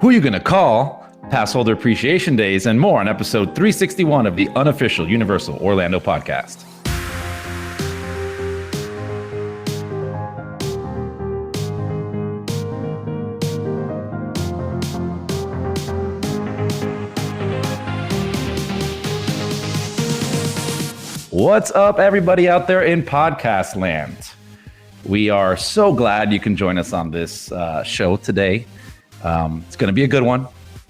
Who you gonna call? Passholder Appreciation Days and more on episode 361 of the Unofficial Universal Orlando podcast. What's up, everybody out there in podcast land? We are so glad you can join us on this show today. It's going to be a good one.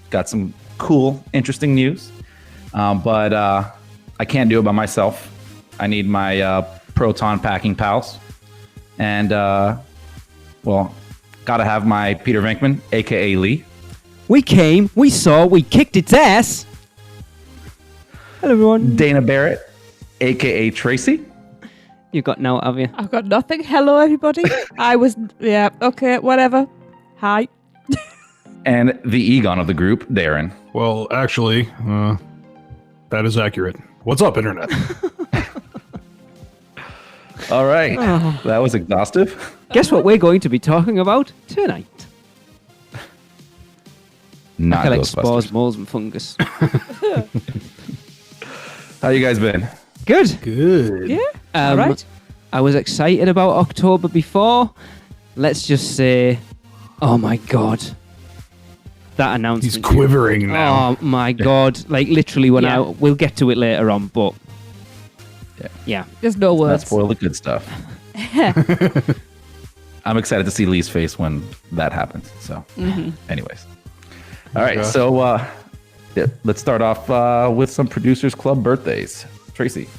Got some cool, interesting news, but I can't do it by myself. I need my proton packing pals, and well, gotta have my Peter Venkman, aka Lee. We came, we saw, we kicked its ass. Hello, everyone. Dana Barrett, aka Tracy. You got now, have you? I've got nothing. Hello, everybody. Okay, whatever. Hi. And the Egon of the group, Darren. Well, actually, that is accurate. What's up, Internet? All right. That was exhaustive. Guess what we're going to be talking about tonight? Not I collect Ghostbusters. spores, moles, and fungus. How you guys been? Good. Good. Yeah. All right. I was excited about October before. Let's just say, oh my God. That announcement. He's quivering now. Oh my God. Like literally we'll get to it later on, but yeah. There's no words. Let's spoil the good stuff. I'm excited to see Lee's face when that happens. So anyways. All right. Okay. So let's start off with some Producers Club birthdays. Tracy.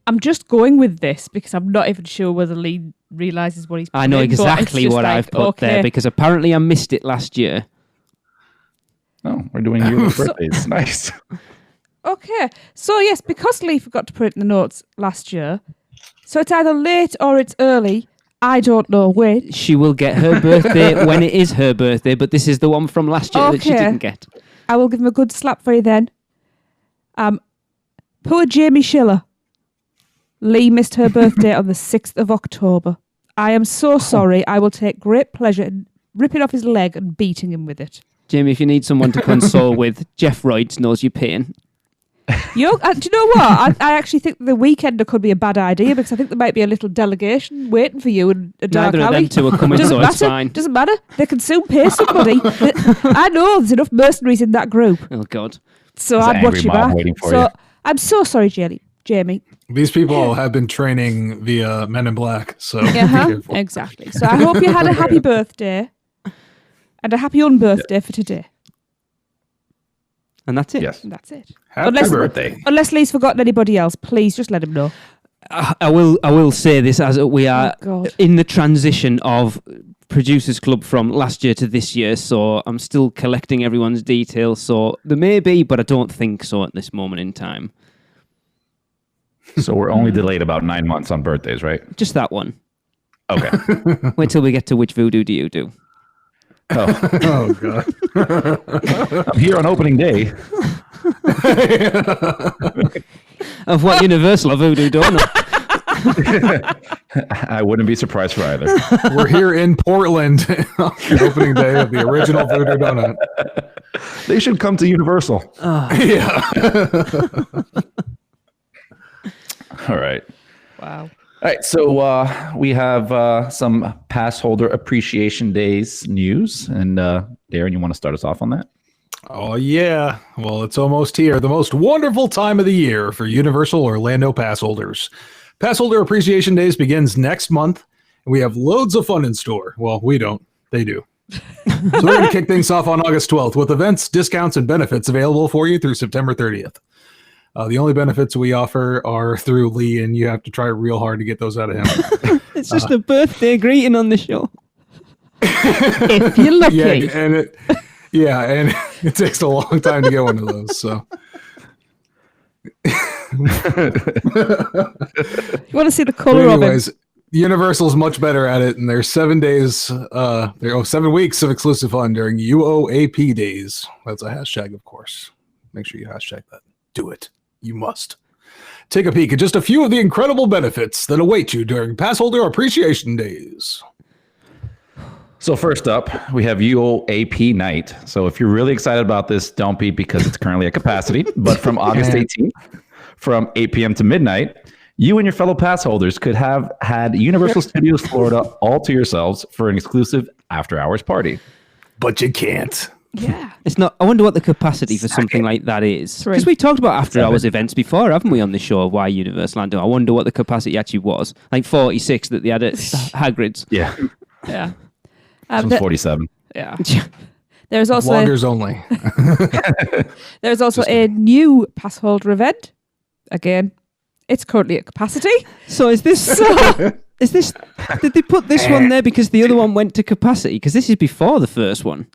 I'm just going with this because I'm not even sure whether Lee realizes what he's. I know doing, but it's exactly just what like, I've put there because apparently I missed it last year. Oh, we're doing your birthdays. Nice. Okay, so yes, because Lee forgot to put it in the notes last year, so it's either late or it's early. I don't know which. She will get her birthday when it is her birthday, but this is the one from last year that she didn't get. I will give him a good slap for you then. Poor Jamie Schiller. Lee missed her birthday on the 6th of October. I am so sorry. I will take great pleasure in ripping off his leg and beating him with it. Jamie, if you need someone to console with, Jeff Royds knows your pain. Do you know what? I actually think the Weekender could be a bad idea because I think there might be a little delegation waiting for you in a dark Neither alley. of them two are coming, so it's fine. Doesn't matter. They can soon pay somebody. I know there's enough mercenaries in that group. Oh, God. So There's I'd an watch angry you mob back. waiting for you. I'm so sorry, Jamie. These people have been training the Men in Black, so be Uh-huh, careful. exactly. So I hope you had a happy birthday and a happy unbirthday for today. And that's it. Yes. And that's it. Happy birthday. Unless Lee's forgotten anybody else, please just let him know. I will say this as we are God. in the transition of Producers Club from last year to this year, so I'm still collecting everyone's details. So there may be, but I don't think so at this moment in time. So we're only delayed about 9 months on birthdays, right? Just that one. Okay. Wait till we get to which voodoo do you do? Oh, Oh, God. I'm here on opening day. Of what Universal or Voodoo Donut? I wouldn't be surprised for either. We're here in Portland on the opening day of the original Voodoo Donut. They should come to Universal. Yeah. All right. Wow. All right. So we have some Passholder Appreciation Days news. And Darren, you want to start us off on that? Oh, yeah. Well, it's almost here. The most wonderful time of the year for Universal Orlando pass holders. Passholder Appreciation Days begins next month, and we have loads of fun in store. Well, we don't. They do. So we're going to kick things off on August 12th with events, discounts, and benefits available for you through September 30th. The only benefits we offer are through Lee, and you have to try real hard to get those out of him. It's just a birthday greeting on the show. If you're lucky. And it takes a long time to get one of those. So You want to see the colour of it? anyways, Universal's much better at it, and there's 7 days, 7 weeks of exclusive fun during UOAP days. That's a hashtag, of course. Make sure you hashtag that. Do it. You must. Take a peek at just a few of the incredible benefits that await you during Passholder Appreciation Days. So first up, we have UOAP night. So if you're really excited about this, don't be, because it's currently at capacity. But from August 18th, from 8 p.m. to midnight, you and your fellow pass holders could have had Universal Studios Florida all to yourselves for an exclusive after-hours party. But you can't. Yeah. It's not. I wonder what the capacity for something like that is. Three. Because we talked about after-hours events before, haven't we, on the show of why Universal Orlando? I wonder what the capacity actually was. Like 46 that they had at Hagrid's. Yeah. Yeah. This one's 47. Yeah. There's also Vloggers only. there's also a new pass holder event. Again, it's currently at capacity. So is this? Did they put this one there because the other one went to capacity? Because this is before the first one.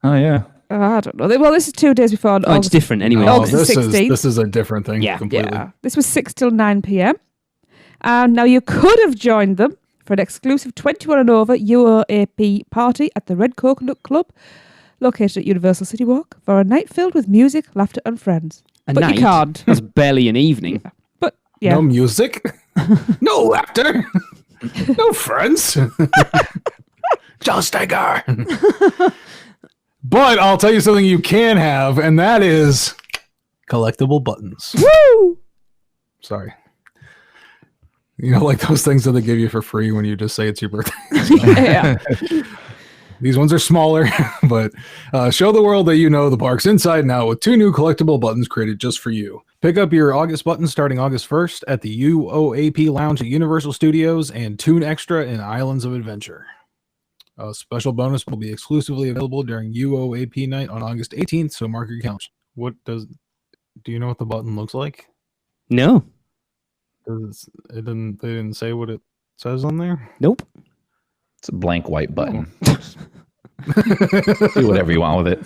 Oh, yeah. I don't know. Well, this is 2 days before. Oh, it's different anyway. August this 16th. is a different thing. Yeah. Completely. Yeah. This was 6 till 9 p.m. And now you could have joined them for an exclusive 21 and over UOAP party at the Red Coconut Club, located at Universal City Walk, for a night filled with music, laughter, and friends. But night? you can't. That's barely an evening. But yeah. No music, no laughter, no friends. Just a guy. But I'll tell you something you can have, and that is collectible buttons. Woo! Sorry. You know, like those things that they give you for free when you just say it's your birthday. Yeah. These ones are smaller, but show the world that you know the park's inside and out with 2 new collectible buttons created just for you. Pick up your August buttons starting August 1st at the UOAP Lounge at Universal Studios and Toon Extra in Islands of Adventure. A special bonus will be exclusively available during UOAP night on August 18th, so mark your calendars. Do you know what the button looks like? No. They didn't say what it says on there? Nope. It's a blank white button. Do whatever you want with it.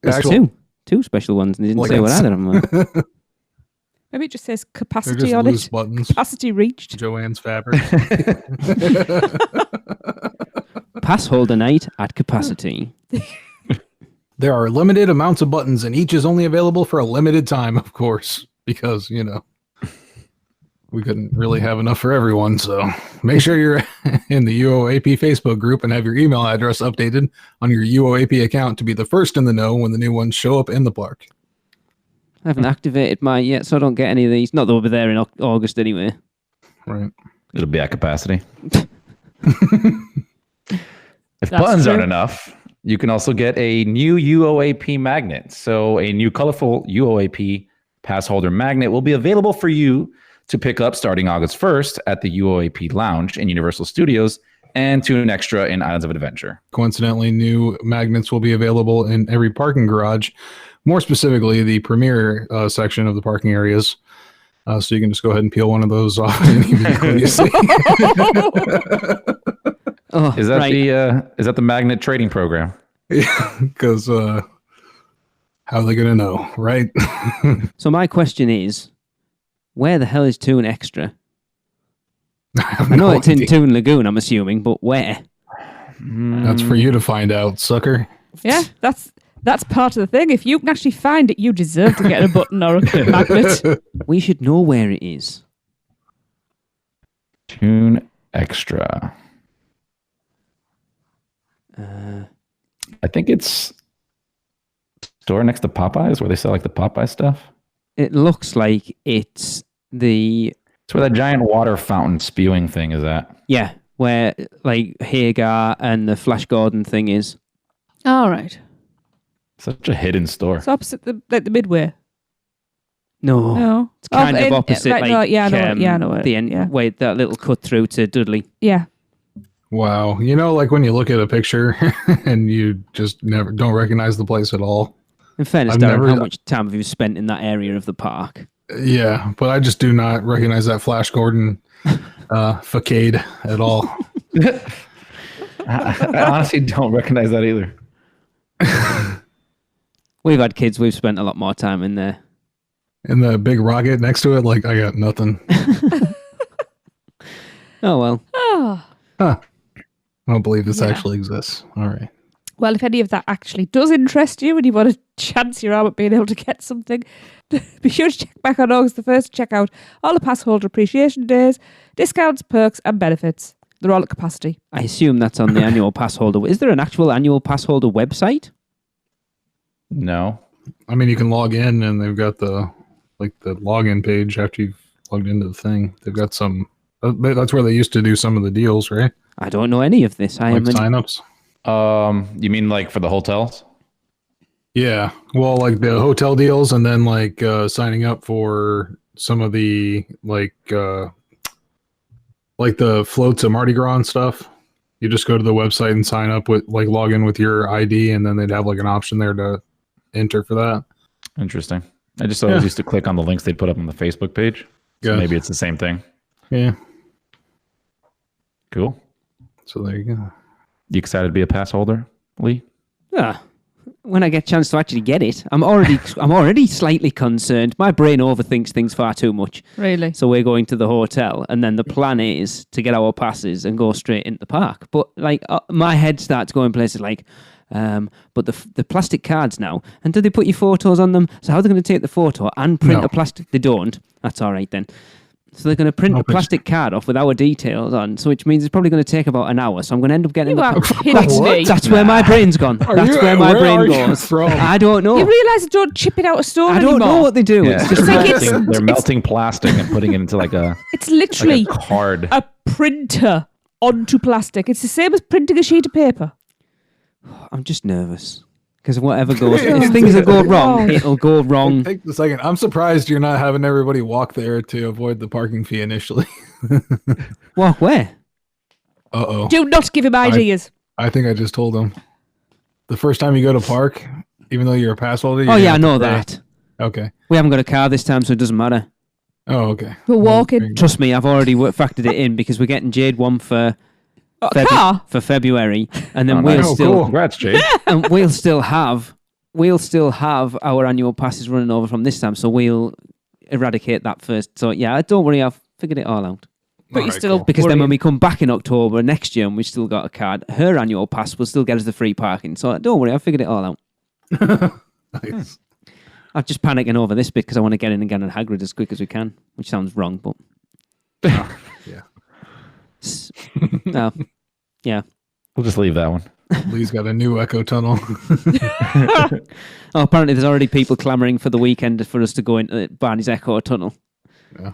There's two special ones, and they didn't Like say what it's- either of them were. Maybe it just says They're capacity just on loose it. buttons. Capacity reached. Joanne's fabric. Pass holder night at capacity. There are limited amounts of buttons, and each is only available for a limited time, of course, because, you know, we couldn't really have enough for everyone. So make sure you're in the UOAP Facebook group and have your email address updated on your UOAP account to be the first in the know when the new ones show up in the park. I haven't activated mine yet, so I don't get any of these. Not that we'll be there in August anyway. Right. It'll be at capacity. If That's buttons true. aren't enough, you can also get a new UOAP magnet. So a new colorful UOAP pass holder magnet will be available for you to pick up starting August 1st at the UOAP Lounge in Universal Studios and Toon Extra in Islands of Adventure. Coincidentally, new magnets will be available in every parking garage, more specifically the premier section of the parking areas. So you can just go ahead and peel one of those off immediately you see. Oh, Is that right. is that the magnet trading program? Because how are they going to know, right? So my question is, where the hell is Toon Extra? I know it's in Toon Lagoon, I'm assuming, but where? That's for you to find out, sucker. Yeah, that's part of the thing. If you can actually find it, you deserve to get a button or a magnet. We should know where it is. Toon Extra. I think it's store next to Popeyes where they sell like the Popeye stuff. It looks like it's the... It's where that giant water fountain spewing thing is at. Yeah, where like Hagar and the Flash Gordon thing is. All right. Such a hidden store. It's opposite the Midway. No. No. It's kind of opposite. Right, like, no, yeah, I know it. Yeah, I know it. The end, Yeah. where that little cut through to Dudley. Yeah. Wow. You know, like when you look at a picture and you just don't recognize the place at all. In fairness, I've Darren, never- how much time have you spent in that area of the park? Yeah, but I just do not recognize that Flash Gordon facade at all. I honestly don't recognize that either. We've had kids, we've spent a lot more time in there. And the big rocket next to it, like I got nothing. Oh, well. Oh. Huh. I don't believe this Yeah. actually exists. All right. Well, if any of that actually does interest you and you want to chance your arm at being able to get something, be sure to check back on August the 1st to check out all the pass holder appreciation days, discounts, perks, and benefits. They're all at capacity. I assume that's on the annual pass holder. Is there an actual annual pass holder website? No. I mean, you can log in, and they've got the login page after you've logged into the thing. They've got some. That's where they used to do some of the deals, right? I don't know any of this. Like signups. You mean like for the hotels? Yeah. Well, like the hotel deals, and then like signing up for some of the like the floats of Mardi Gras and stuff. You just go to the website and sign up with log in with your ID, and then they'd have like an option there to enter for that. Interesting. I just always used to click on the links they put up on the Facebook page. So maybe it's the same thing. Yeah. Cool. So there you go. You excited to be a pass holder, Lee? Yeah. When I get a chance to actually get it, I'm already slightly concerned. My brain overthinks things far too much. Really? So we're going to the hotel, and then the plan is to get our passes and go straight into the park. But my head starts going places like, but the plastic cards now, and do they put your photos on them? So how are they going to take the photo and print a plastic? They don't. That's all right then. So they're going to print a plastic card off with our details on, so which means it's probably going to take about an hour. So I'm going to end up getting that's where my brain's gone. That's where my brain goes. I don't know. You realise they don't chip it out of stone anymore? I don't know what they do. Yeah. It's just they're melting plastic and putting it into like a. It's literally like a card. A printer onto plastic. It's the same as printing a sheet of paper. I'm just nervous. Because whatever goes, if things will go wrong, it'll go wrong. Take a second. I'm surprised you're not having everybody walk there to avoid the parking fee initially. Walk where? Uh-oh. Do not give him ideas. I think I just told him. The first time you go to park, even though you're a pass holder. Oh, yeah, I know that. Okay. We haven't got a car this time, so it doesn't matter. Oh, okay. We're walking. Trust me, I've already factored it in because we're getting Jade one for February, and then Congrats, Jade. And we'll still have our annual passes running over from this time, so we'll eradicate that first. So yeah, don't worry, I've figured it all out. But you're still because then when we come back in October next year and we've still got a card, her annual pass will still get us the free parking. So don't worry, I've figured it all out. Nice. I'm just panicking over this bit because I want to get in and get on Hagrid as quick as we can, which sounds wrong, but yeah. Yeah. We'll just leave that one. Lee's got a new Echo Tunnel. Apparently there's already people clamoring for the weekend for us to go into Barney's Echo Tunnel. Yeah.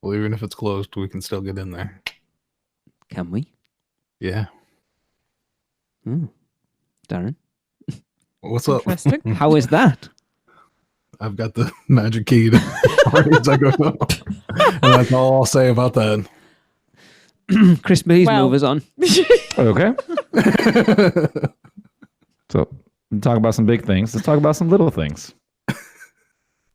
Well, even if it's closed, we can still get in there. Can we? Yeah. Darren? What's up? Interesting. How is that? I've got the magic key to Barney's Echo Tunnel. And that's all I'll say about that. Chris, please move us on. Okay. So, we talk about some big things. Let's talk about some little things.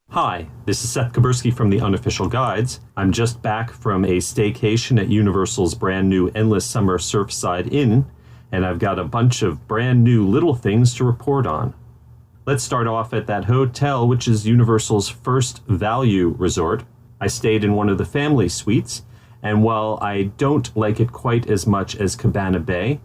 Hi, this is Seth Kabursky from the Unofficial Guides. I'm just back from a staycation at Universal's brand new Endless Summer Surfside Inn, and I've got a bunch of brand new little things to report on. Let's start off at that hotel, which is Universal's first value resort. I stayed in one of the family suites, and while I don't like it quite as much as Cabana Bay,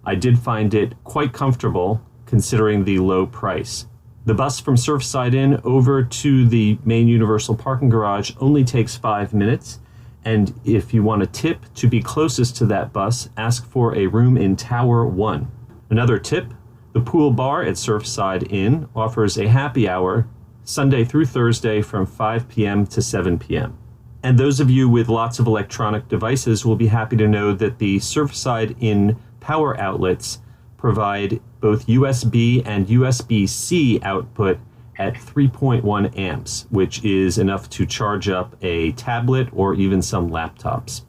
I did find it quite comfortable considering the low price. The bus from Surfside Inn over to the main Universal parking garage only takes 5 minutes, and if you want a tip to be closest to that bus, ask for a room in Tower 1. Another tip, the pool bar at Surfside Inn offers a happy hour Sunday through Thursday from 5 p.m. to 7 p.m. And those of you with lots of electronic devices will be happy to know that the Surfside Inn power outlets provide both USB and USB-C output at 3.1 amps, which is enough to charge up a tablet or even some laptops.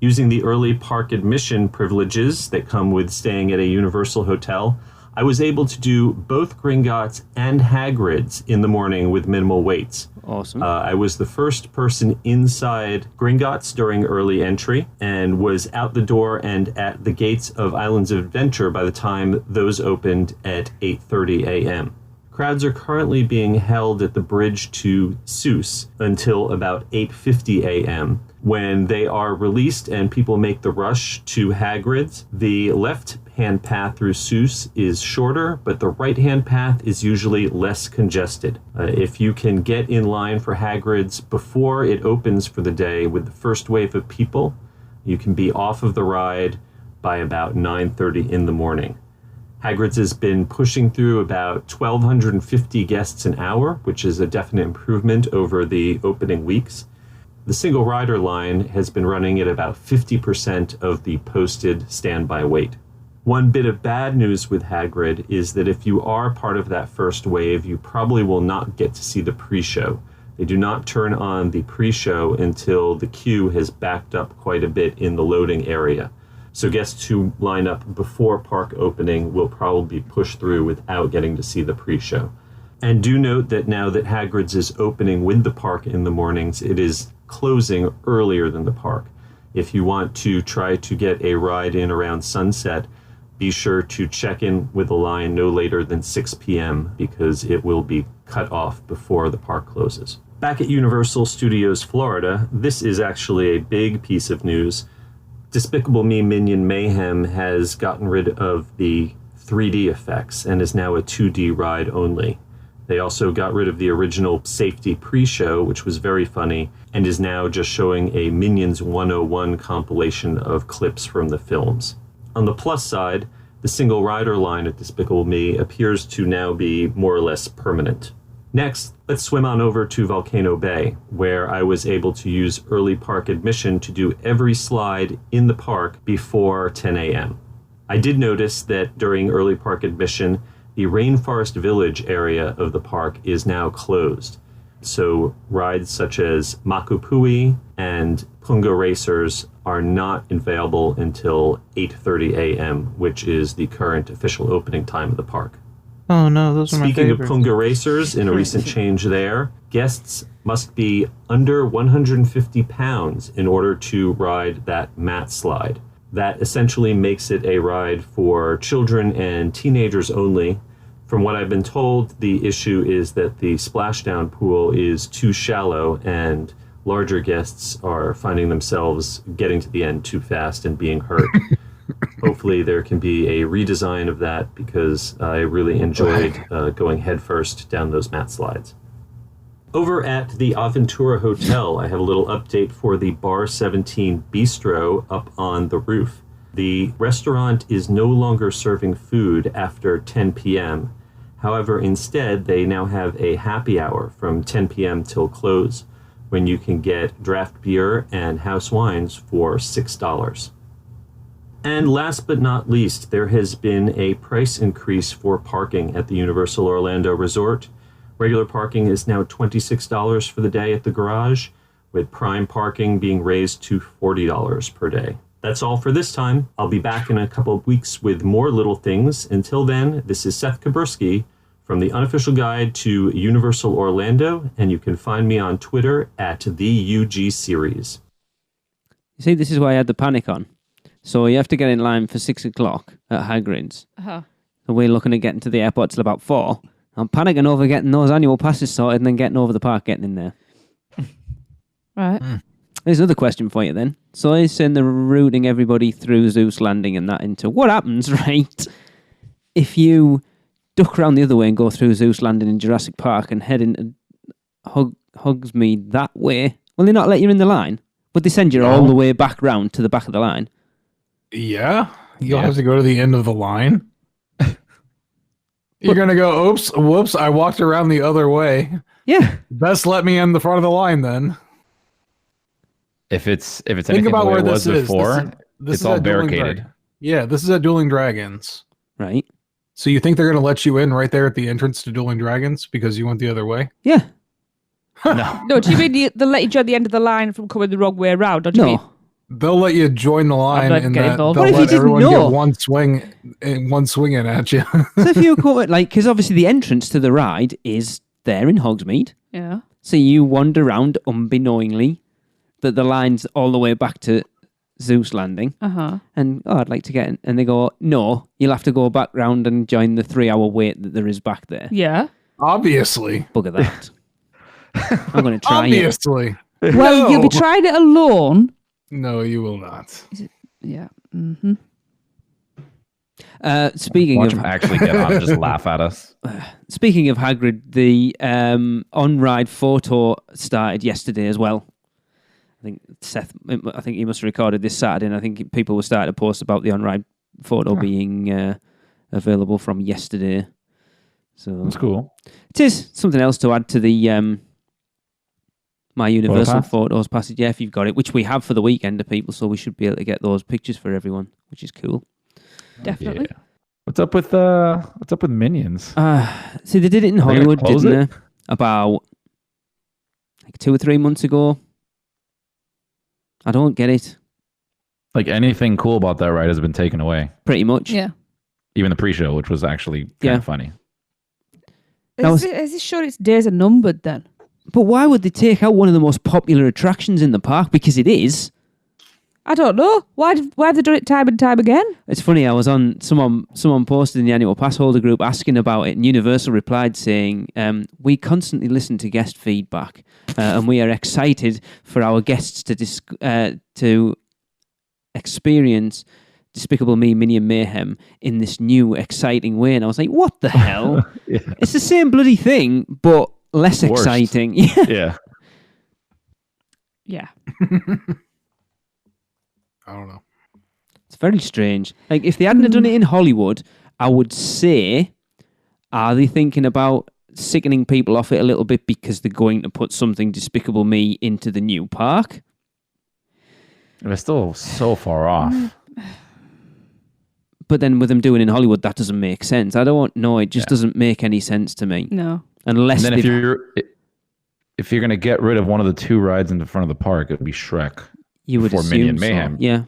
Using the early park admission privileges that come with staying at a Universal hotel, I was able to do both Gringotts and Hagrid's in the morning with minimal waits. Awesome. I was the first person inside Gringotts during early entry and was out the door and at the gates of Islands of Adventure by the time those opened at 8:30 a.m. Crowds are currently being held at the bridge to Seuss until about 8:50 a.m. when they are released and people make the rush to Hagrid's. The left-hand path through Seuss is shorter, but the right-hand path is usually less congested. If you can get in line for Hagrid's before it opens for the day with the first wave of people, You can be off of the ride by about 9:30 in the morning. Hagrid's has been pushing through about 1,250 guests an hour, which is a definite improvement over the opening weeks. The single rider line has been running at about 50% of the posted standby wait. One bit of bad news with Hagrid is that if you are part of that first wave, you probably will not get to see the pre-show. They do not turn on the pre-show until the queue has backed up quite a bit in the loading area. So guests who line up before park opening will probably be pushed through without getting to see the pre-show. And do note that now that Hagrid's is opening with the park in the mornings, it is closing earlier than the park. If you want to try to get a ride in around sunset, be sure to check in with a line no later than 6 p.m. because it will be cut off before the park closes. Back at Universal Studios Florida, this is actually a big piece of news. Despicable Me Minion Mayhem has gotten rid of the 3D effects and is now a 2D ride only. They also got rid of the original safety pre-show, which was very funny, and is now just showing a Minions 101 compilation of clips from the films. On the plus side, the single rider line at Despicable Me appears to now be more or less permanent. Next, let's swim on over to Volcano Bay, where I was able to use early park admission to do every slide in the park before 10 a.m. I did notice that during early park admission, the Rainforest Village area of the park is now closed. So rides such as Makupui and Punga Racers are not available until 8:30 a.m., which is the current official opening time of the park. Oh no, those are my Speaking of favorites. Punga Racers, in a recent change there, guests must be under 150 pounds in order to ride that mat slide. That essentially makes it a ride for children and teenagers only. From what I've been told, the issue is that the splashdown pool is too shallow and larger guests are finding themselves getting to the end too fast and being hurt. Hopefully there can be a redesign of that because I really enjoyed going headfirst down those mat slides. Over at the Aventura Hotel, I have a little update for the Bar 17 Bistro up on the roof. The restaurant is no longer serving food after 10 p.m. However, instead, they now have a happy hour from 10 p.m. till close, when you can get draft beer and house wines for $6. And last but not least, there has been a price increase for parking at the Universal Orlando Resort. Regular parking is now $26 for the day at the garage, with prime parking being raised to $40 per day. That's all for this time. I'll be back in a couple of weeks with more little things. Until then, this is Seth Kaburski from the Unofficial Guide to Universal Orlando, and you can find me on Twitter at the UG Series. You see, this is why I had the panic on. So you have to get in line for 6 o'clock at Hagrid's. Uh-huh. And we're looking at getting to the airport till about 4. I'm panicking over getting those annual passes sorted and then getting over the park, getting in there. Right. There's another question for you then. So he's saying they're routing everybody through Zeus Landing and that into what happens, right? If you duck around the other way and go through Zeus Landing in Jurassic Park and head into Hogsmeade that way, will they not let you in the line? Would they send you all the way back round to the back of the line? Yeah. You'll have to go to the end of the line. You're going to go, oops, whoops, I walked around the other way. Yeah. Best let me in the front of the line then. If it's Think anything about the way where it was this is. before, This it's is all at Dueling barricaded. Dragons. Yeah, this is at Dueling Dragons. Right. So you think they're going to let you in right there at the entrance to Dueling Dragons because you went the other way? Yeah. No. No, do you mean they'll let you join the end of the line from coming the wrong way around? Or do you mean No. They'll let you join the line not and get they'll involved. What if you let didn't everyone know? get one swing in at you. So if you come, because obviously the entrance to the ride is there in Hogsmeade. Yeah. So you wander around unbeknowingly that the line's all the way back to Zeus Landing. Uh-huh. And, I'd like to get in. And they go, no, you'll have to go back round and join the 3-hour wait that there is back there. Yeah. Obviously. Bugger that. I'm going to try it. Obviously. Well, No. you'll be trying it alone. No, you will not. Yeah. Mm-hmm. Speaking Watch of them actually get on and just laugh at us. Speaking of Hagrid, the on-ride photo started yesterday as well. think Seth, I think he must have recorded this Saturday, and I think people were starting to post about the on-ride photo being available from yesterday. So That's cool. it is something else to add to the My Universal Photos passage. Yeah, if you've got it, which we have for the weekend of people, so we should be able to get those pictures for everyone, which is cool. Definitely. Yeah. What's up with Minions? See, they did it in Are they gonna Hollywood, close didn't they? About like 2 or 3 months ago. I don't get it. Like anything cool about that ride has been taken away. Pretty much. Yeah. Even the pre-show, which was actually kind of funny. Is this sure its days are numbered then? But why would they take out one of the most popular attractions in the park? Because it is. I don't know. Why have they done it time and time again? It's funny, I was on, someone posted in the Annual Passholder group asking about it, and Universal replied saying, we constantly listen to guest feedback, and we are excited for our guests to experience Despicable Me, Minion Mayhem in this new, exciting way. And I was like, what the hell? Yeah. It's the same bloody thing, but less Worse. exciting. Yeah. Yeah. I don't know. It's very strange. Like, if they hadn't have done it in Hollywood, I would say, are they thinking about sickening people off it a little bit because they're going to put something Despicable Me into the new park? They're still so far off. But then with them doing it in Hollywood, that doesn't make sense. I don't know. It just doesn't make any sense to me. No. Unless And then if you're going to get rid of one of the 2 rides in the front of the park, it would be Shrek. you would before assume Minion so. Mayhem. Yeah.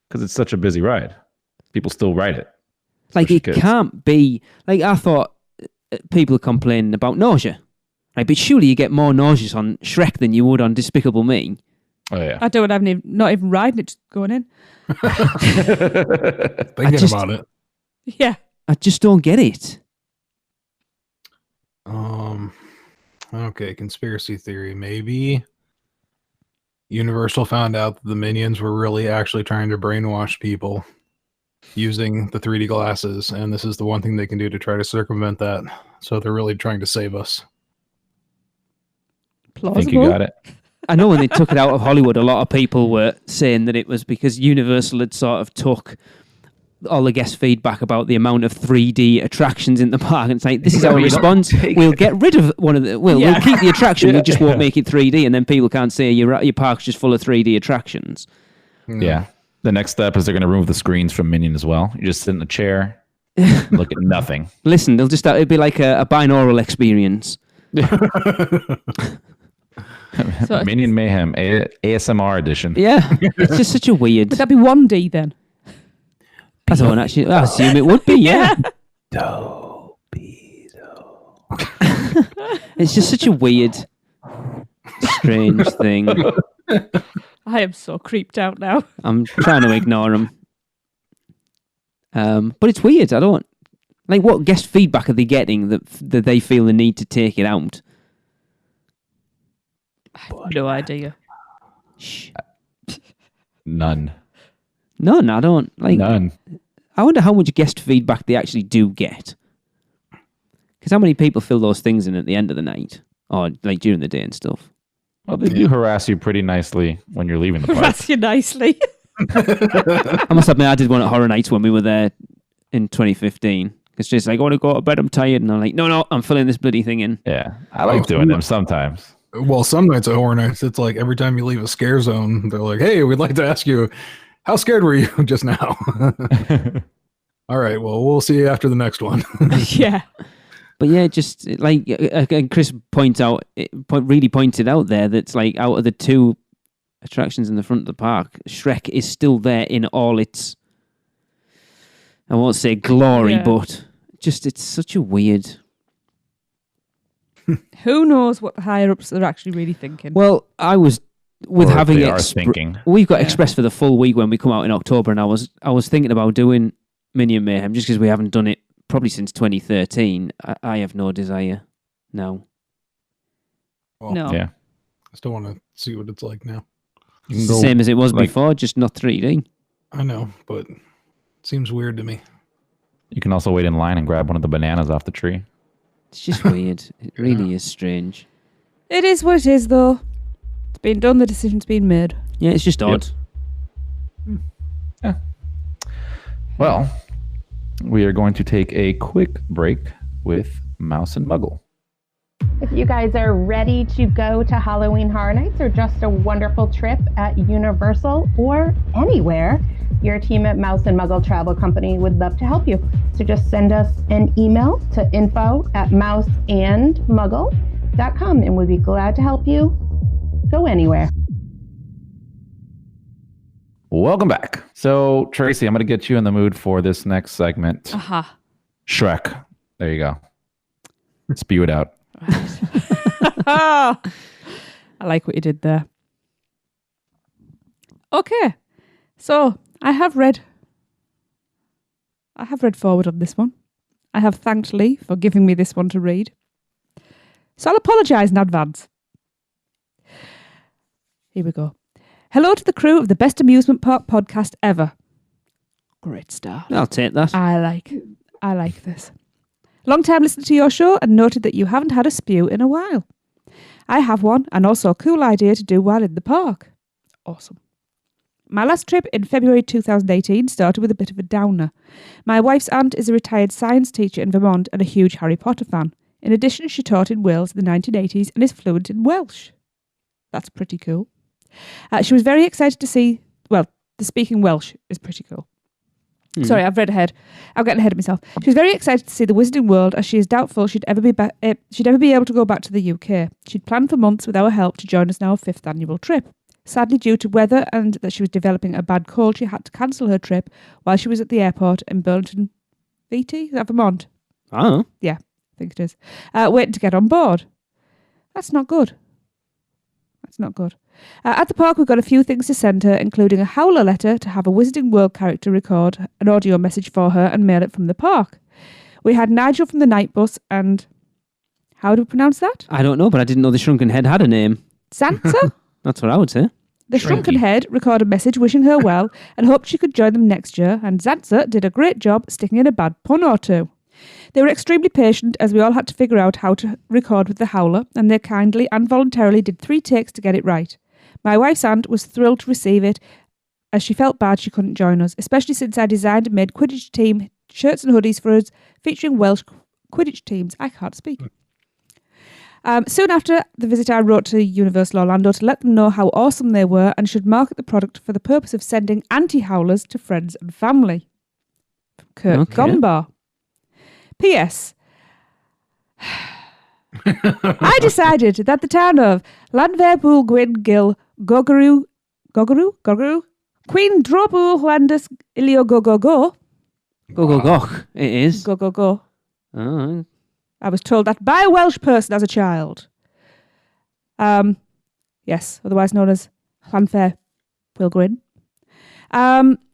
Because it's such a busy ride. People still ride it. Like, Especially it kids. can't be... Like, I thought people are complaining about nausea. Right? But surely you get more nauseous on Shrek than you would on Despicable Me. Oh, yeah. I don't have any, not even riding it, just going in. Thinking about it. Yeah. I just don't get it. Okay, conspiracy theory. Maybe Universal found out that the Minions were really actually trying to brainwash people using the 3D glasses, and this is the one thing they can do to try to circumvent that. So they're really trying to save us. I Plausible. think you got it. I know when they took it out of Hollywood, a lot of people were saying that it was because Universal had sort of took all the guest feedback about the amount of 3D attractions in the park. And it's like, this is our response. We'll get rid of one of the... We'll keep the attraction, we just won't make it 3D, and then people can't say your park's just full of 3D attractions. Yeah. The next step is they're going to remove the screens from Minion as well. You just sit in a chair, look at nothing. Listen, they'll just... It'll be like a binaural experience. So Minion Mayhem, ASMR edition. Yeah. It's just such a weird... would that be 1D then? I don't actually... I assume it would be, yeah. It's just such a weird, strange thing. I am so creeped out now. I'm trying to ignore them. But it's weird. I don't... Like, what guest feedback are they getting that they feel the need to take it out? I have no idea. Shh. None. None, I don't... Like, None. I wonder how much guest feedback they actually do get. Because how many people fill those things in at the end of the night? Or, like, during the day and stuff? Well, they do harass you pretty nicely when you're leaving the park. Harass you nicely. I must admit, I did one at Horror Nights when we were there in 2015. Because she's like, I want to go to bed, I'm tired. And I'm like, no, I'm filling this bloody thing in. Yeah. I like doing them sometimes. Well, some nights at Horror Nights, it's like every time you leave a scare zone, they're like, hey, we'd like to ask you, how scared were you just now? All right, well, we'll see you after the next one. Yeah. But yeah, just like Chris really pointed out there that's like out of the 2 attractions in the front of the park, Shrek is still there in all its, I won't say glory, but just it's such a weird... Who knows what the higher ups are actually really thinking? Well, I was with Or if having they are thinking. We've got Express for the full week when we come out in October, and I was thinking about doing Minion Mayhem just because we haven't done it probably since 2013. I have no desire now. Well, No. Yeah. I still want to see what it's like now. It's the same as it was before, just not 3D. I know, but it seems weird to me. You can also wait in line and grab one of the bananas off the tree. It's just weird. It really is strange. It is what it is, though. It's been done. The decision's been made. Yeah, it's just odd. Yeah. Well, we are going to take a quick break with Mouse and Muggle. If you guys are ready to go to Halloween Horror Nights or just a wonderful trip at Universal or anywhere, your team at Mouse and Muggle Travel Company would love to help you. So just send us an email to info@mouseandmuggle.com and we'd be glad to help you go anywhere. Welcome back. So, Tracy, I'm going to get you in the mood for this next segment. Aha. Shrek. There you go. Spew it out. I like what you did there. Okay. So, I have read forward on this one. I have thanked Lee for giving me this one to read. So I'll apologise in advance. Here we go. Hello to the crew of the best amusement park podcast ever. Great start. I'll take that. I like this. Long time listener to your show and noted that you haven't had a spew in a while. I have one and also a cool idea to do while in the park. Awesome. My last trip in February 2018 started with a bit of a downer. My wife's aunt is a retired science teacher in Vermont and a huge Harry Potter fan. In addition, she taught in Wales in the 1980s and is fluent in Welsh. That's pretty cool. She was very excited to see, the speaking Welsh is pretty cool. Sorry, I've read ahead. I'm getting ahead of myself. She was very excited to see the Wizarding World as she is doubtful she'd ever be able to go back to the UK. She'd planned for months with our help to join us on our 5th annual trip. Sadly, due to weather and that she was developing a bad cold, she had to cancel her trip while she was at the airport in Burlington, VT? Is that Vermont? Oh. Yeah, I think it is. Waiting to get on board. That's not good. At the park, we've got a few things to send her, including a howler letter to have a Wizarding World character record an audio message for her and mail it from the park. We had Nigel from the night bus and... How do we pronounce that? I don't know, but I didn't know the Shrunken Head had a name. Sansa? That's what I would say. The Shrunken Head recorded a message wishing her well and hoped she could join them next year, and Zanza did a great job sticking in a bad pun or two. They were extremely patient as we all had to figure out how to record with the howler, and they kindly and voluntarily did 3 takes to get it right. My wife's aunt was thrilled to receive it as she felt bad she couldn't join us, especially since I designed and made Quidditch team shirts and hoodies for us featuring Welsh Quidditch teams. I can't speak. Soon after the visit, I wrote to Universal Orlando to let them know how awesome they were and should market the product for the purpose of sending anti-howlers to friends and family. Kurt Gombar. P.S. I decided that the town of Llanfairpwll Gwyn Gil Gogaroo Queen Drobu Landus Ilio Go Go it is. Go. Oh. I was told that by a Welsh person as a child. Yes, otherwise known as Llanfairpwll Gwyn.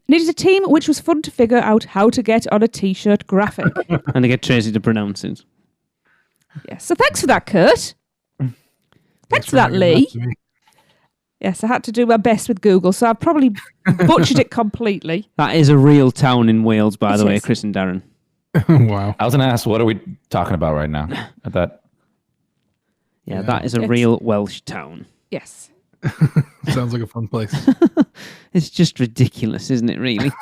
Needed a team which was fun to figure out how to get on a t-shirt graphic. And to get Tracy to pronounce it. Yes, so thanks for that, Kurt. Thanks for that, Lee. Yes, I had to do my best with Google, so I've probably butchered it completely. That is a real town in Wales, by the way, Chris and Darren. Wow. I was going to ask, what are we talking about right now? That is a real Welsh town. Yes. Sounds like a fun place. It's just ridiculous, isn't it, really?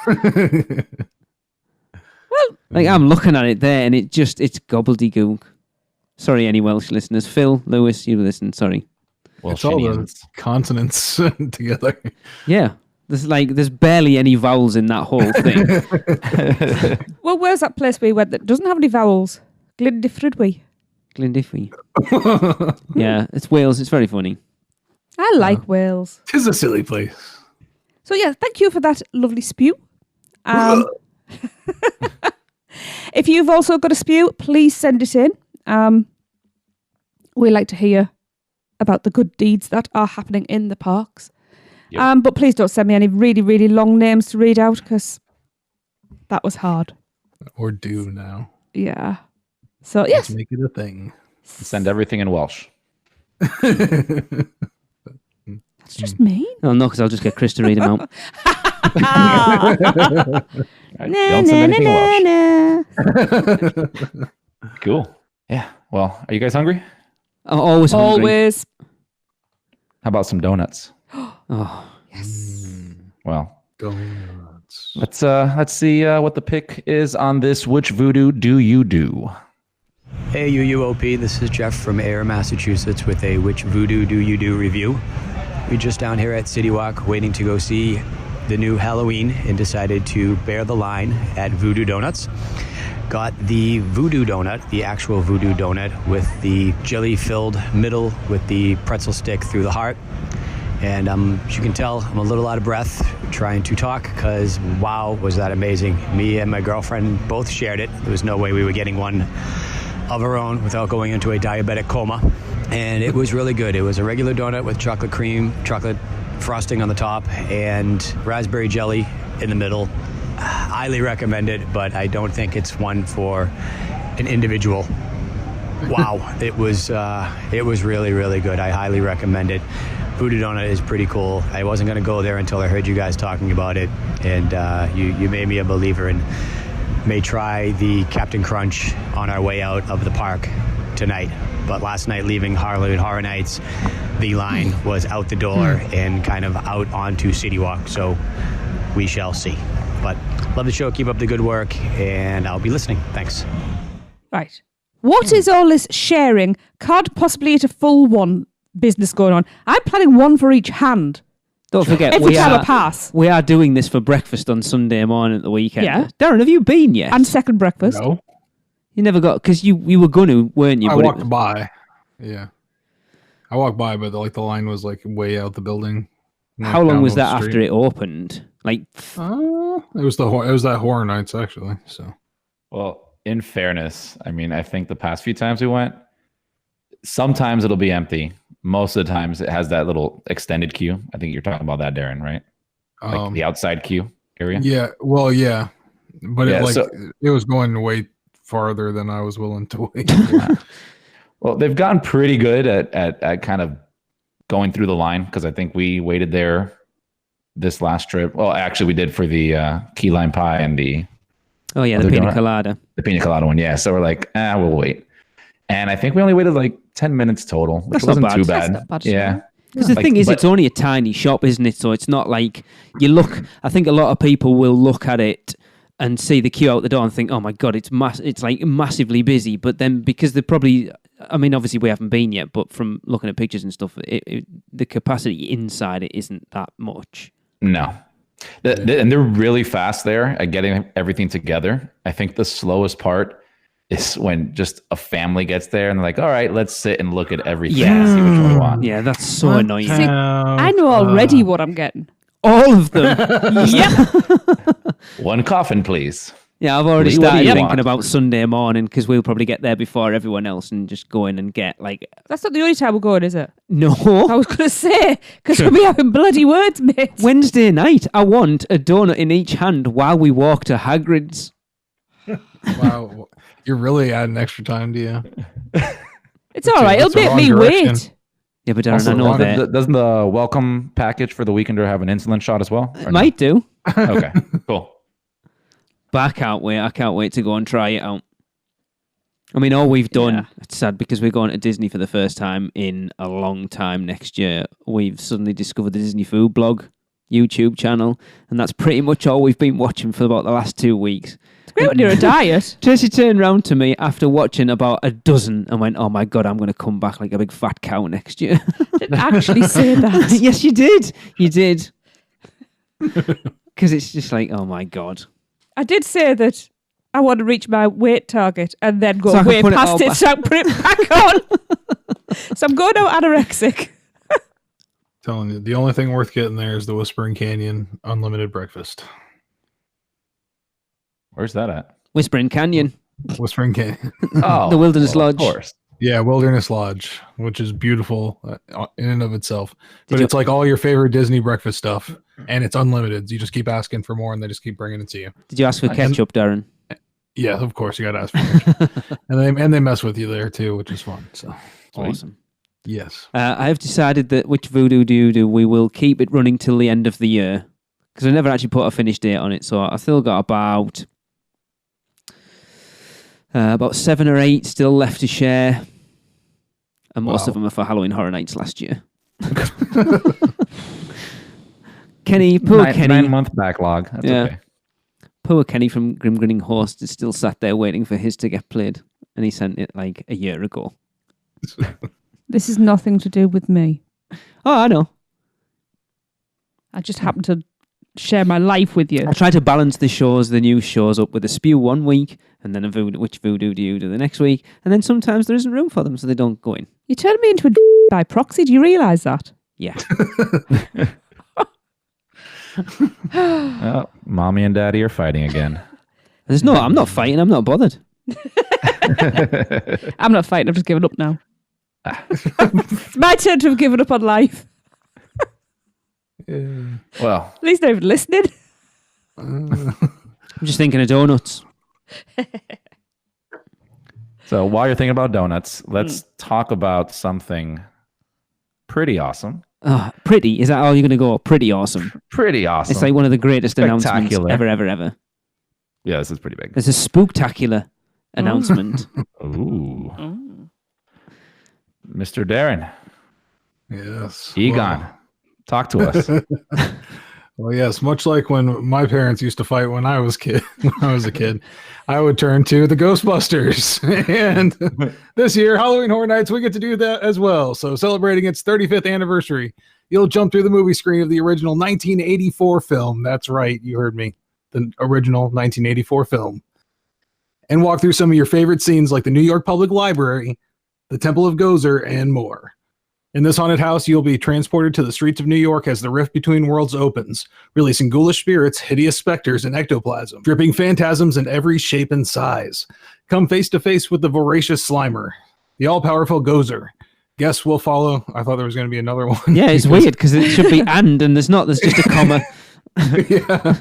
Well, I'm looking at it there and it's gobbledygook. Sorry, any Welsh listeners. Phil, Lewis, you listen, sorry. It's all the consonants together. Yeah. There's barely any vowels in that whole thing. Well, where's that place we went that doesn't have any vowels? Glyndifrydwy. Yeah, it's Wales. It's very funny. I like Wales. Tis a silly place. So yeah, thank you for that lovely spew. If you've also got a spew, please send it in. We like to hear about the good deeds that are happening in the parks. Yep. But please don't send me any really, really long names to read out because that was hard. Or do now. Yeah. So yes. Let's make it a thing. Send everything in Welsh. That's just mean. Oh, no, because I'll just get Chris to read them out. Don't send anything in Welsh. Cool. Yeah. Well, are you guys hungry? Always hungry. Always. How about some donuts? Oh, Well, Donuts. let's see what the pick is on this. Which voodoo do you do? Hey UUOP, this is Jeff from Air, Massachusetts with a Which Voodoo Do You Do review. We're just down here at City Walk waiting to go see the new Halloween and decided to bear the line at Voodoo Donuts. Got the Voodoo donut, the actual Voodoo donut with the jelly-filled middle with the pretzel stick through the heart. And as you can tell, I'm a little out of breath trying to talk because wow, was that amazing. Me and my girlfriend both shared it. There was no way we were getting one of our own without going into a diabetic coma. And it was really good. It was a regular donut with chocolate cream, chocolate frosting on the top, and raspberry jelly in the middle. Highly recommend it, but I don't think it's one for an individual. Wow, it was really, really good. I highly recommend it. Voodoo Donut is pretty cool. I wasn't going to go there until I heard you guys talking about it, and you made me a believer and may try the Captain Crunch on our way out of the park tonight. But last night, leaving Halloween Horror Nights, the line was out the door and kind of out onto City Walk, so we shall see. But love the show, keep up the good work, and I'll be listening. Thanks. Right. What is all this sharing? Can't possibly eat a full one business going on. I'm planning one for each hand. don't forget, Every time I pass. we are doing this for breakfast on Sunday morning at the weekend. Yeah. Darren, have you been yet? And second breakfast. No, You never got, because you were going to, weren't you? I But walked by. Yeah, I walked by, but the line was like way out the building. How long was that after it opened? Like, It was that Horror Nights actually. So Well, in fairness, I mean, I think the past few times we went, sometimes it'll be empty. Most of the times it has that little extended queue. I think you're talking about that, Darren, right? Like the outside queue area. yeah, well, yeah, but Yeah, it was going way farther than I was willing to wait. For. Well, they've gotten pretty good at kind of going through the line, because I think we waited there this last trip. Well, actually, we did for the key lime pie and the oh yeah, the other pina donut. colada. The pina colada one. Yeah, so we're like, we'll wait. And I think we only waited like 10 minutes total, which That's not wasn't bad. too That's bad. not bad, Yeah. Because the Like, thing is, but- it's only a tiny shop, isn't it? So it's not like you look. I think a lot of people will look at it and see the queue out the door and think, "Oh my god, it's like massively busy." But then because they're probably, I mean, obviously we haven't been yet, but from looking at pictures and stuff, the capacity inside it isn't that much. No. And they're really fast there at getting everything together. I think the slowest part is when just a family gets there and they're like, all right, let's sit and look at everything and see which one we want. Yeah, that's so annoying. See, I know already what I'm getting. All of them. Yep. One coffin, please. Yeah, I've already Lee, what do started you thinking want? about Sunday morning because we'll probably get there before everyone else and just go in and get like That's not the only time we're going, is it? no. I was going to say, because we'll be having bloody words, mate. Wednesday night, I want a donut in each hand while we walk to Hagrid's. Wow, you're really adding extra time, do you? It's all right. It'll That's the make me wrong wait. direction. Yeah, but Darren, Also, I know that. doesn't the welcome package for the weekender have an insulin shot as well? It might do, No? Okay, cool. but I can't wait. I can't wait to go and try it out. I mean, all we've done, Yeah. it's sad because we're going to Disney for the first time in a long time next year. We've suddenly discovered the Disney Food Blog YouTube channel, and that's pretty much all we've been watching for about the last 2 weeks. It's great when you're a diet. Tracy turned round to me after watching about a dozen and went, "Oh my God, I'm going to come back like a big fat cow next year." Didn't actually say that. Yes, you did. You did. Because it's just like, oh my God. I did say that I want to reach my weight target and then go So I can way put it all past it, back. so I put it back on. So I'm going out anorexic. Telling you, the only thing worth getting there is the Whispering Canyon unlimited breakfast. Where's that at? Whispering Canyon. Whispering Canyon. Oh, The Wilderness well, Lodge. Of course. Yeah, Wilderness Lodge, which is beautiful in and of itself. But you- it's like all your favorite Disney breakfast stuff, and it's unlimited. You just keep asking for more, and they just keep bringing it to you. Did you ask for ketchup, Darren? Yeah, of course, you got to ask for it. and they mess with you there too, which is fun. So Awesome. yes, I have decided that which Voodoo do you do, we will keep it running till the end of the year. Because I never actually put a finish date on it, so I still got about 7 or 8 still left to share. And most Wow. of them are for Halloween Horror Nights last year. Kenny, poor Kenny. 9-month backlog. That's okay. Poor Kenny from Grim Grinning Host is still sat there waiting for his to get played. And he sent it like a year ago. This is nothing to do with me. Oh, I know. I just happen to share my life with you. I try to balance the new shows up with a spew one week and then a voodoo, which voodoo do you do the next week? And then sometimes there isn't room for them, so they don't go in. You turned me into a by proxy. Do you realise that? Yeah. Oh, mommy and daddy are fighting again. I'm not fighting. I'm not bothered. I'm not fighting. I've just given up now. It's my turn to have given up on life. Well, At least they're even listening. I'm just thinking of donuts. so while you're thinking about donuts, let's talk about something pretty awesome. Pretty? Is that all you're going to go? Pretty awesome. Pretty awesome. It's like one of the greatest announcements Spectacular. ever. Yeah, this is pretty big. There's a spooktacular announcement. Ooh. Mr. Darren. Yes. Egon. Talk to us. Well, yes, much like when my parents used to fight when I was a kid, I would turn to the Ghostbusters. And this year, Halloween Horror Nights, we get to do that as well. So celebrating its 35th anniversary, you'll jump through the movie screen of the original 1984 film. That's right, you heard me. The original 1984 film. And walk through some of your favorite scenes like the New York Public Library, the Temple of Gozer, and more. In this haunted house, you'll be transported to the streets of New York as the rift between worlds opens, releasing ghoulish spirits, hideous specters, and ectoplasm, dripping phantasms in every shape and size. Come face to face with the voracious Slimer, the all-powerful Gozer. Guests will follow. I thought there was going to be another one. Yeah, it's weird because it should be and there's not. There's just a comma. Yeah.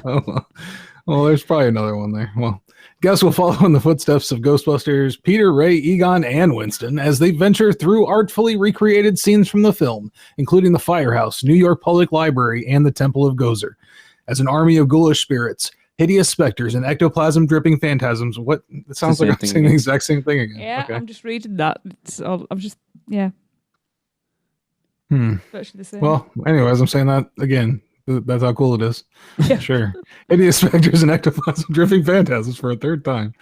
Well, there's probably another one there. Well, guests will follow in the footsteps of Ghostbusters, Peter, Ray, Egon, and Winston as they venture through artfully recreated scenes from the film, including the Firehouse, New York Public Library, and the Temple of Gozer. As an army of ghoulish spirits, hideous specters, and ectoplasm-dripping phantasms. What? It sounds like I'm saying the exact same thing again. Yeah, okay. I'm just reading that. Yeah. Virtually the same. Well, anyways, I'm saying that again. That's how cool it is. Yeah. Sure. Hideous specters and ectoplasm dripping phantasms for a third time.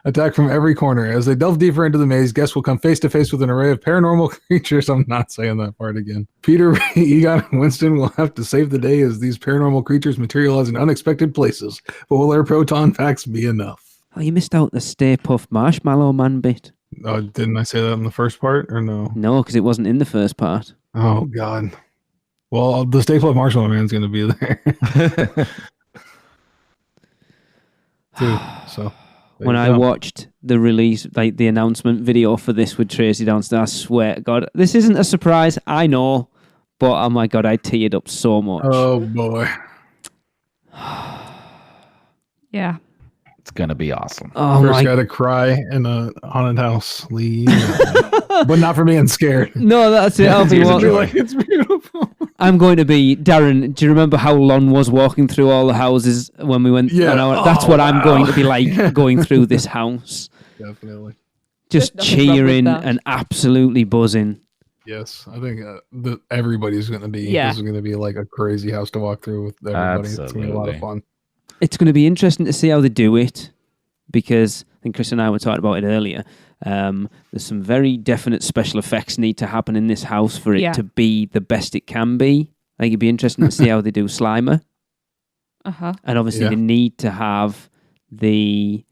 Attack from every corner. As they delve deeper into the maze, guests will come face to face with an array of paranormal creatures. I'm not saying that part again. Peter, Ray, Egon, and Winston will have to save the day as these paranormal creatures materialize in unexpected places. But will their proton packs be enough? Oh, you missed out the Stay Puft Marshmallow Man bit. Oh, didn't I say that in the first part or no? No, because it wasn't in the first part. Oh, God. Well, the Stay Puft Marshmallow Man's going to be there. Too, so when I watched the release, like the announcement video for this with Tracy downstairs, I swear to God, this isn't a surprise, I know, but oh my God, I teared up so much. Oh, boy. Yeah. It's going to be awesome. Oh First my guy to cry in a haunted house. Leave. But not for being scared. No, that's it. I'll be Like, it's beautiful. I'm going to be Darren. Do you remember how Lon was walking through all the houses when we went? Yeah. That's what I'm going to be like going through this house. Definitely. Just There's nothing wrong with cheering that. and absolutely buzzing. Yes, I think everybody's going to be. Yeah. This is going to be like a crazy house to walk through with everybody. It's going to be a lot of fun. It's going to be interesting to see how they do it because I think Chris and I were talking about it earlier. There's some very definite special effects need to happen in this house for it to be the best it can be. I think it'd be interesting to see how they do Slimer. And obviously they need to have the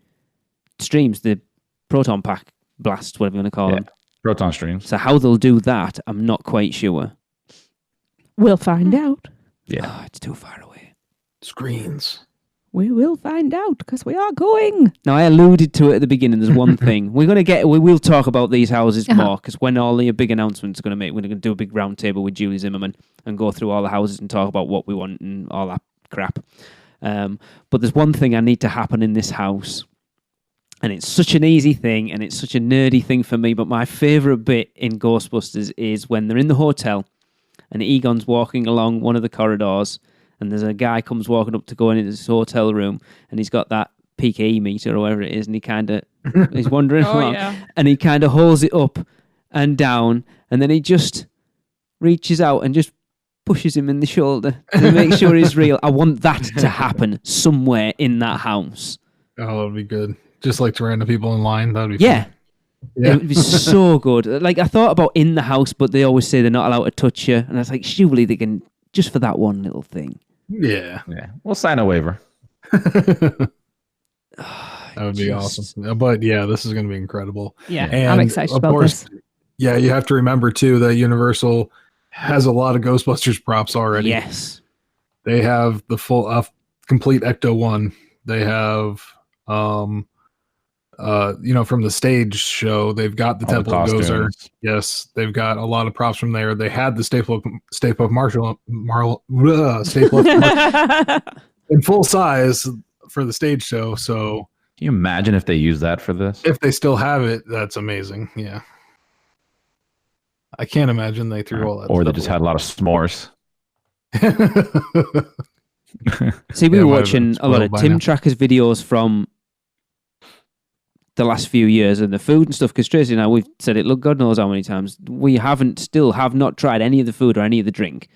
streams, the proton pack blast, whatever you want to call them. Proton streams. So how they'll do that, I'm not quite sure. We'll find out. Yeah. Oh, it's too far away. Screens. We will find out because we are going. Now, I alluded to it at the beginning. There's one thing. We will talk about these houses more because when all the big announcements are going to make, we're going to do a big round table with Julie Zimmerman and go through all the houses and talk about what we want and all that crap. But there's one thing I need to happen in this house. And it's such an easy thing and it's such a nerdy thing for me. But my favourite bit in Ghostbusters is when they're in the hotel and Egon's walking along one of the corridors and there's a guy comes walking up to go into this hotel room and he's got that PKE meter or whatever it is and he kind of, he's wandering along and he kind of holds it up and down and then he just reaches out and just pushes him in the shoulder to make sure he's real. I want that to happen somewhere in that house. Oh, that'd be good. Just like to random people in line. That'd be Yeah. fun. Yeah. It would be so good. Like, I thought about in the house, but they always say they're not allowed to touch you. And I was like, surely they can, just for that one little thing. Yeah. Yeah, we'll sign a waiver. That would be awesome. But yeah, this is going to be incredible. Yeah, And I'm excited of about course, this. Yeah, you have to remember too that Universal has a lot of Ghostbusters props already. Yes. They have the full, complete Ecto one. They have, from the stage show, they've got the All the Temple of Gozer. costumes. Yes, they've got a lot of props from there. They had the Staple of Marshall, Staple of Marshall in full size for the stage show. So Can you imagine if they use that for this? if they still have it, that's amazing. Yeah. I can't imagine they threw all that. Or they stuff just away. had a lot of s'mores. See, we Yeah, were might have watching been a lot spoiled of by Tim now. Tracker's videos from the last few years and the food and stuff, because Tracy and I, we've said it, look, God knows how many times, we still have not tried any of the food or any of the drink.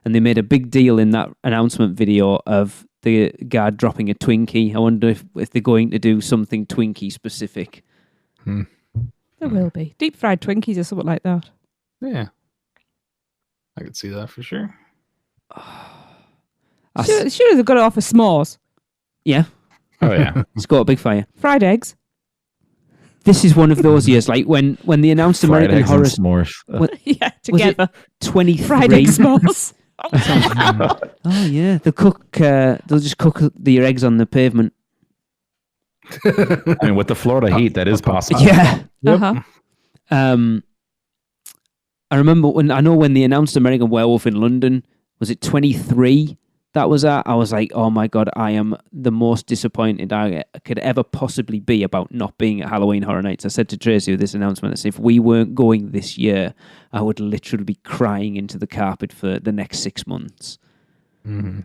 And they made a big deal in that announcement video of the guard dropping a Twinkie. I wonder if they're going to do something Twinkie specific. There will be. Deep fried Twinkies or something like that. Yeah. I could see that for sure. Sure, they've got to offer s'mores. Yeah, Oh yeah. it's got a big fire. Fried eggs. This is one of those years, like when they announced Fried American eggs and Horror s'mores. Yeah, Was it together. 23. Fried egg s'mores. Oh yeah, they'll just cook your eggs on the pavement. I mean, with the Florida heat, that is possible. Yeah. Yep. Uh-huh. I remember when they announced American Werewolf in London, was it 23? That was at. I was like, oh my God, I am the most disappointed I could ever possibly be about not being at Halloween Horror Nights. I said to Tracy with this announcement, I said, if we weren't going this year, I would literally be crying into the carpet for the next 6 months. Mm-hmm.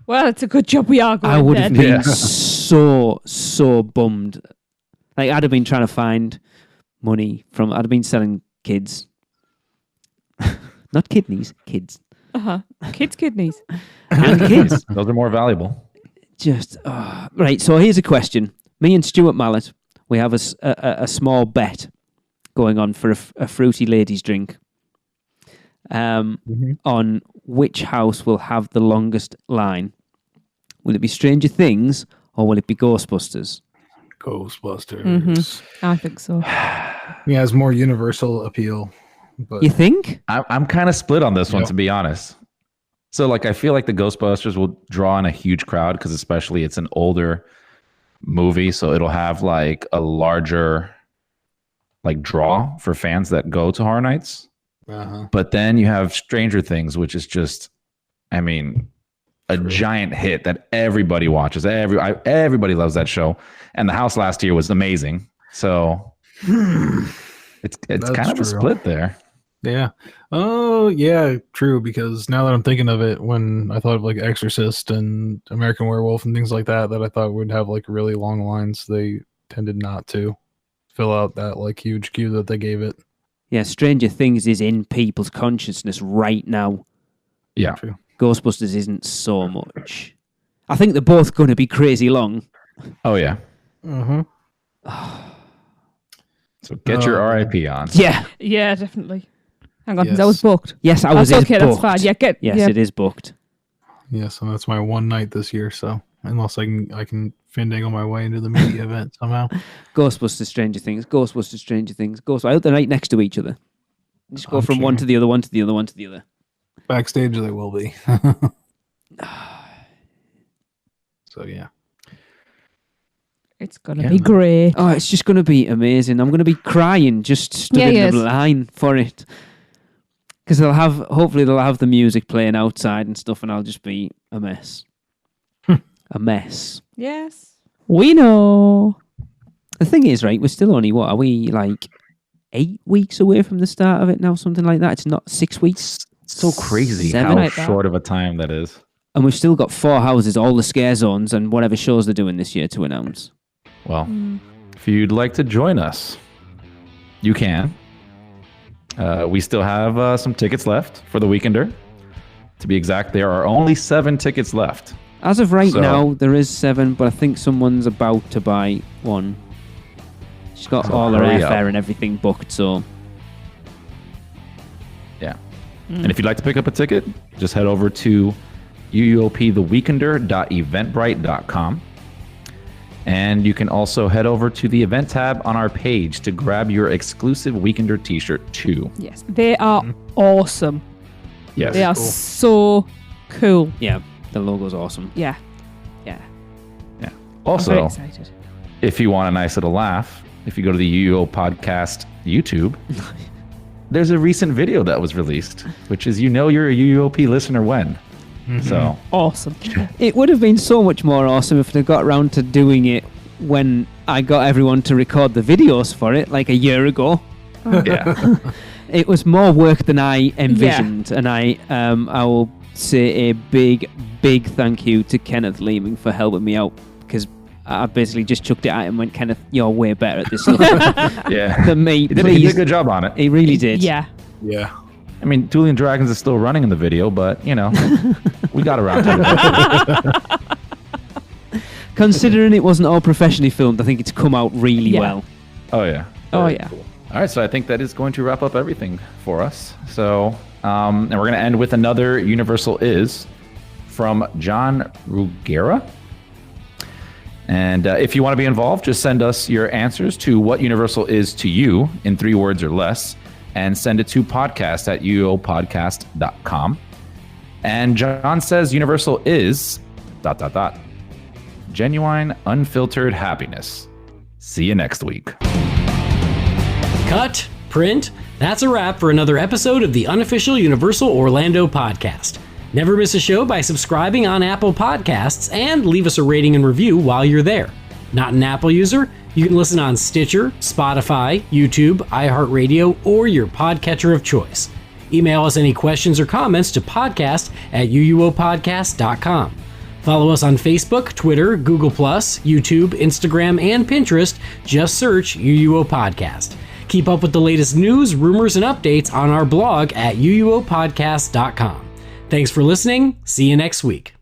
Well, it's a good job we are going I would have then. been so bummed. Like, I'd have been trying to find money I'd have been selling kids. Not kidneys, kids. Uh-huh. Kids' kidneys. And kids. Those are more valuable. Right, so here's a question. Me and Stuart Mallet, we have a small bet going on for a fruity ladies drink on which house will have the longest line. Will it be Stranger Things or will it be Ghostbusters? Ghostbusters. Mm-hmm. I think so. He has more universal appeal. But You think? I'm kind of split on this one, Yeah. to be honest. So, like, I feel like the Ghostbusters will draw in a huge crowd because, especially, it's an older movie, so it'll have like a larger like draw for fans that go to Horror Nights. But then you have Stranger Things, which is just, I mean, a giant hit that everybody watches. Everybody loves that show, and the house last year was amazing. So it's That's kind of a true. split there. Yeah. Oh, yeah, true. Because now that I'm thinking of it, when I thought of like Exorcist and American Werewolf and things like that I thought would have like really long lines, they tended not to fill out that like huge queue that they gave it. Yeah, Stranger Things is in people's consciousness right now. Yeah. True. Ghostbusters isn't so much. I think they're both going to be crazy long. Oh yeah. Mm-hmm. So get your RIP on. Yeah. Yeah, definitely. Hang on, Yes. that was booked. Yes, I was. That's okay, that's booked. fine. Yeah, Yes, it is booked. Yeah, so that's my one night this year. So unless I can finagle my way into the media event somehow. Ghostbusters, Stranger Things. Ghostbusters, Stranger Things. I hope they're right next to each other. Just go I'm from one sure. to the other, one to the other, one to the other. Backstage they will be. So yeah. It's going to Yeah, be man. great. Oh, it's just going to be amazing. I'm going to be crying just stood Yeah, in yes. the line for it. Because hopefully they'll have the music playing outside and stuff, and I'll just be a mess. A mess. Yes. We know. The thing is, right, we're still only, what, are we like 8 weeks away from the start of it now? Something like that? It's not 6 weeks? So crazy 7 how like that. short of a time that is. And we've still got 4 houses, all the scare zones, and whatever shows they're doing this year to announce. Well, if you'd like to join us, you can. We still have some tickets left for the Weekender. To be exact, there are only 7 tickets left. As of right now, there is 7, but I think someone's about to buy one. She's got all her airfare and everything booked, so... Yeah. And if you'd like to pick up a ticket, just head over to uuoptheweekender.eventbrite.com. And you can also head over to the event tab on our page to grab your exclusive Weekender t-shirt too. Yes, they are awesome. Yes. They are so cool. Yeah, the logo's awesome. Yeah. Also, I'm very excited. if you want a nice little laugh, if you go to the UUO Podcast YouTube, there's a recent video that was released, which is you're a UUOP listener when. So Awesome. It would have been so much more awesome if they got around to doing it when I got everyone to record the videos for it, like a year ago. yeah. It was more work than I envisioned, and I will say a big thank you to Kenneth Leeming for helping me out, because I basically just chucked it at him and went, Kenneth, you're way better at this stuff Yeah. than me. He did a good job on it. He really did. Yeah. Yeah. I mean, Dueling Dragons is still running in the video, but, we got around to it. Considering it wasn't all professionally filmed, I think it's come out really well. Oh, yeah. Oh, Very yeah. cool. All right, so I think that is going to wrap up everything for us. So, and we're going to end with another Universal Is from John Ruggiera. And if you want to be involved, just send us your answers to what Universal is to you in 3 words or less, and send it to podcast@uuopodcast.com. And John says Universal is ... genuine, unfiltered happiness. See you next week. Cut, print, that's a wrap for another episode of the Unofficial Universal Orlando podcast. Never miss a show by subscribing on Apple Podcasts and leave us a rating and review while you're there. Not an Apple user? You can listen on Stitcher, Spotify, YouTube, iHeartRadio, or your podcatcher of choice. Email us any questions or comments to podcast@uuopodcast.com. Follow us on Facebook, Twitter, Google+, YouTube, Instagram, and Pinterest. Just search UUO Podcast. Keep up with the latest news, rumors, and updates on our blog at uuopodcast.com. Thanks for listening. See you next week.